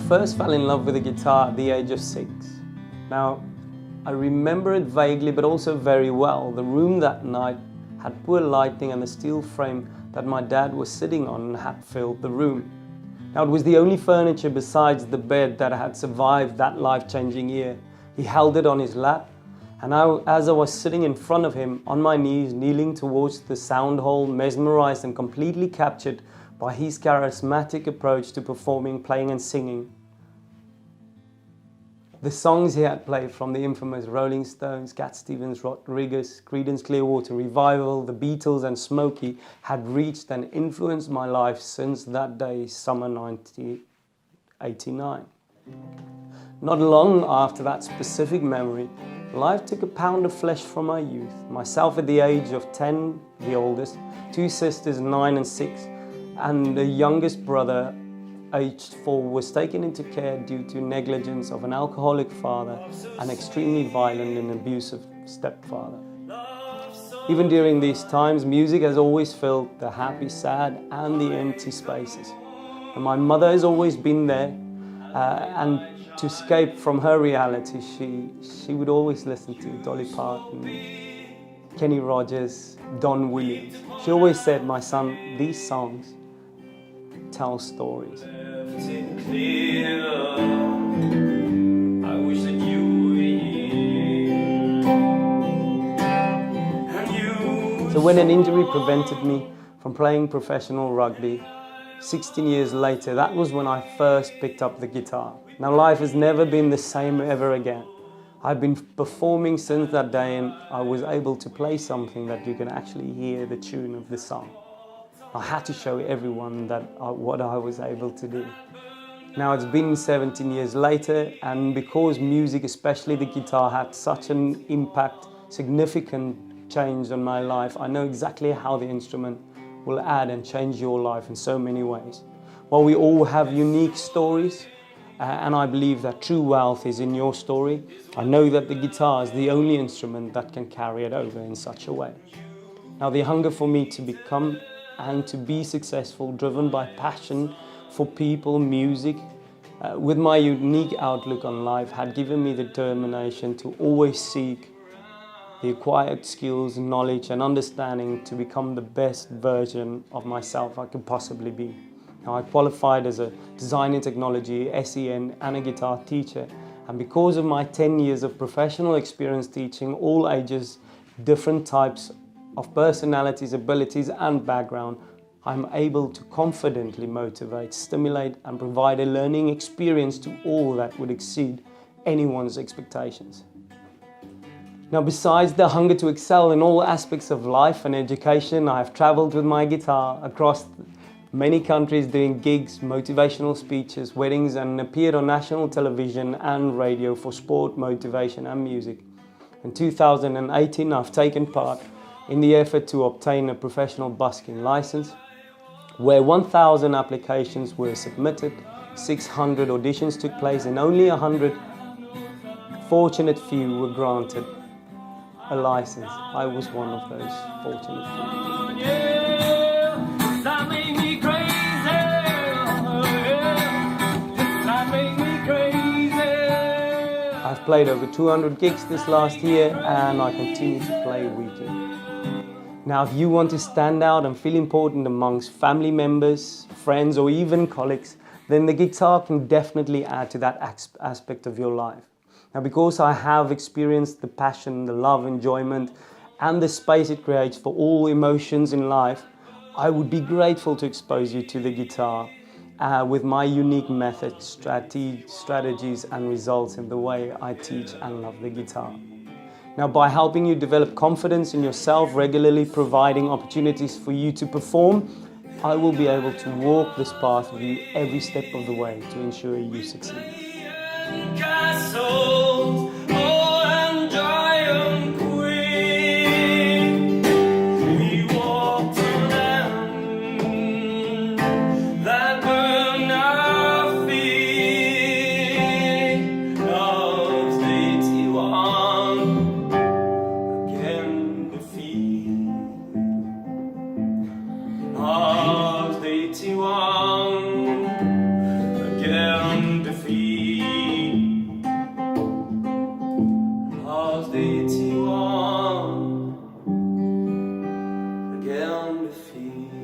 first fell in love with the guitar at the age of 6. Now, I remember it vaguely but also very well. The room that night had poor lighting and the steel frame that my dad was sitting on had filled the room. Now, it was the only furniture besides the bed that had survived that life-changing year. He held it on his lap, and as I was sitting in front of him, on my knees, kneeling towards the sound hole, mesmerized and completely captured by his charismatic approach to performing, playing and singing. The songs he had played, from the infamous Rolling Stones, Cat Stevens, Rodriguez, Creedence Clearwater Revival, the Beatles and Smokey, had reached and influenced my life since that day, summer 1989. Not long after that specific memory, life took a pound of flesh from my youth. Myself at the age of 10, the oldest, 2 sisters, 9 and 6, and the youngest brother, aged 4, was taken into care due to negligence of an alcoholic father and extremely violent and abusive stepfather. Even during these times, music has always filled the happy, sad and the empty spaces. And my mother has always been there, and to escape from her reality, she would always listen to Dolly Parton, Kenny Rogers, Don Williams. She always said, "My son, these songs tell stories." So when an injury prevented me from playing professional rugby, 16 years later, that was when I first picked up the guitar. Now, life has never been the same ever again. I've been performing since that day, and I was able to play something that you can actually hear the tune of the song. I had to show everyone what I was able to do. Now, it's been 17 years later, and because music, especially the guitar, had such an impact, significant change on my life, I know exactly how the instrument will add and change your life in so many ways. While we all have unique stories, and I believe that true wealth is in your story, I know that the guitar is the only instrument that can carry it over in such a way. Now, the hunger for me to become and to be successful, driven by passion for people, music, with my unique outlook on life, had given me the determination to always seek the acquired skills, knowledge and understanding to become the best version of myself I could possibly be. Now, I qualified as a design and technology, SEN and a guitar teacher, and because of my 10 years of professional experience teaching all ages, different types of personalities, abilities and background, I'm able to confidently motivate, stimulate and provide a learning experience to all that would exceed anyone's expectations. Now, besides the hunger to excel in all aspects of life and education, I have traveled with my guitar across many countries doing gigs, motivational speeches, weddings, and appeared on national television and radio for sport, motivation and music. In 2018, I've taken part in the effort to obtain a professional busking license, where 1,000 applications were submitted, 600 auditions took place, and only 100 fortunate few were granted a license. I was one of those fortunate few. I've played over 200 gigs this last year, and I continue to play weekly. Now, if you want to stand out and feel important amongst family members, friends, or even colleagues, then the guitar can definitely add to that aspect of your life. Now, because I have experienced the passion, the love, enjoyment, and the space it creates for all emotions in life, I would be grateful to expose you to the guitar with my unique methods, strategies, and results in the way I teach and love the guitar. Now, by helping you develop confidence in yourself, regularly providing opportunities for you to perform, I will be able to walk this path with you every step of the way to ensure you succeed. Again, kind of feeling.